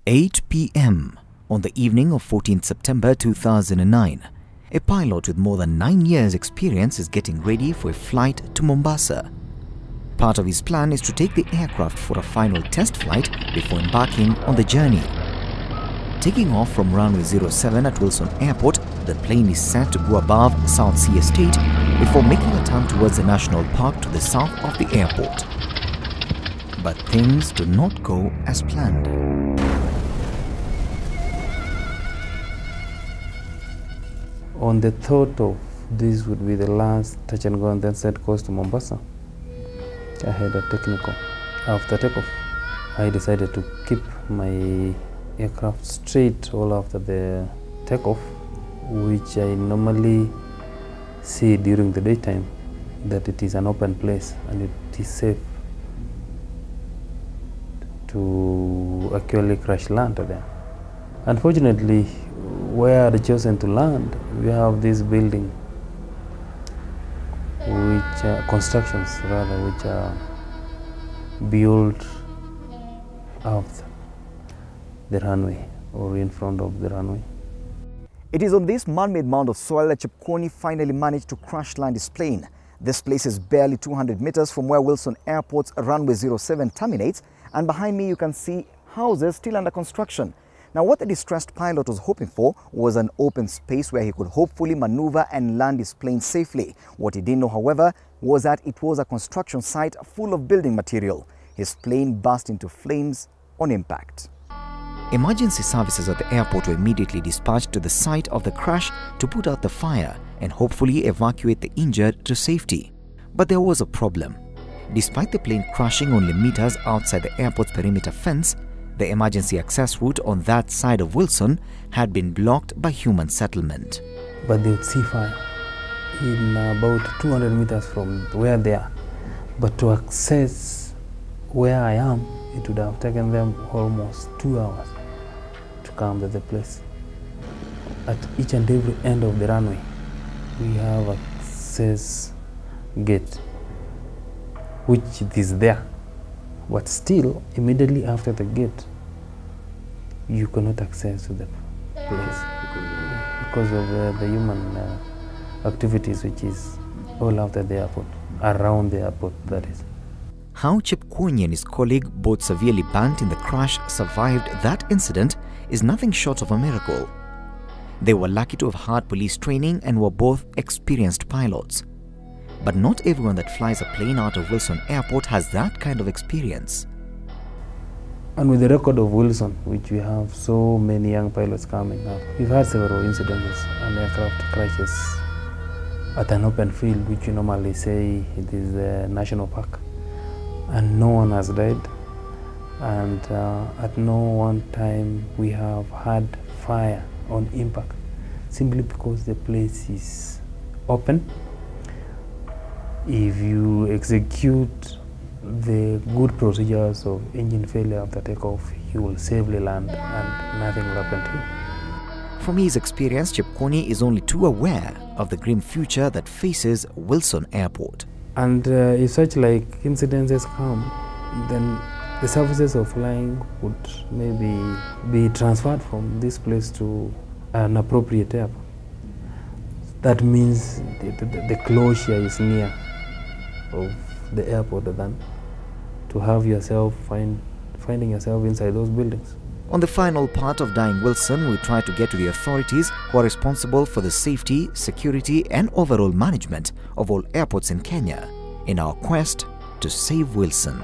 8 p.m. on the evening of 14th September 2009, a pilot with more than 9 years' experience is getting ready for a flight to Mombasa. Part of his plan is to take the aircraft for a final test flight before embarking on the journey. Taking off from runway 07 at Wilson Airport, the plane is set to go above South Sea Estate before making a turn towards the national park to the south of the airport. But things do not go as planned. On the thought of this would be the last touch and go and then set course to Mombasa, I had a technical. After takeoff, I decided to keep my aircraft straight all after the takeoff, which I normally see during the daytime, that it is an open place and it is safe to actually crash land there. Unfortunately, where I had chosen to land, we have this building, which constructions rather, which are built of the runway or in front of the runway. It is on this man-made mound of soil that Chepkwony finally managed to crash land his plane. This place is barely 200 meters from where Wilson Airport's runway 07 terminates, and behind me you can see houses still under construction. Now, what the distressed pilot was hoping for was an open space where he could hopefully maneuver and land his plane safely. What he didn't know, however, was that it was a construction site full of building material. His plane burst into flames on impact. Emergency services at the airport were immediately dispatched to the site of the crash to put out the fire and hopefully evacuate the injured to safety. But there was a problem. Despite the plane crashing only meters outside the airport's perimeter fence, the emergency access route on that side of Wilson had been blocked by human settlement. But they would see fire in about 200 meters from where they are. But to access where I am, it would have taken them almost 2 hours to come to the place. At each and every end of the runway, we have access gate, which is there. But still, immediately after the gate, you cannot access to the place because of the human activities, which is all after the airport, around the airport, that is. How Chepkwony and his colleague, both severely burnt in the crash, survived that incident is nothing short of a miracle. They were lucky to have had police training and were both experienced pilots. But not everyone that flies a plane out of Wilson Airport has that kind of experience. And with the record of Wilson, which we have so many young pilots coming up, we've had several incidents and aircraft crashes at an open field, which you normally say it is a national park. And no one has died. And at no one time we have had fire on impact, simply because the place is open. If you execute the good procedures of engine failure after takeoff, you will safely land and nothing will happen to you. From his experience, Chepkwony is only too aware of the grim future that faces Wilson Airport. And if such like incidences come, then the services of flying would maybe be transferred from this place to an appropriate airport. That means the closure is near of the airport than to have yourself finding yourself inside those buildings. On the final part of Dying Wilson, we try to get to the authorities who are responsible for the safety, security and overall management of all airports in Kenya in our quest to save Wilson.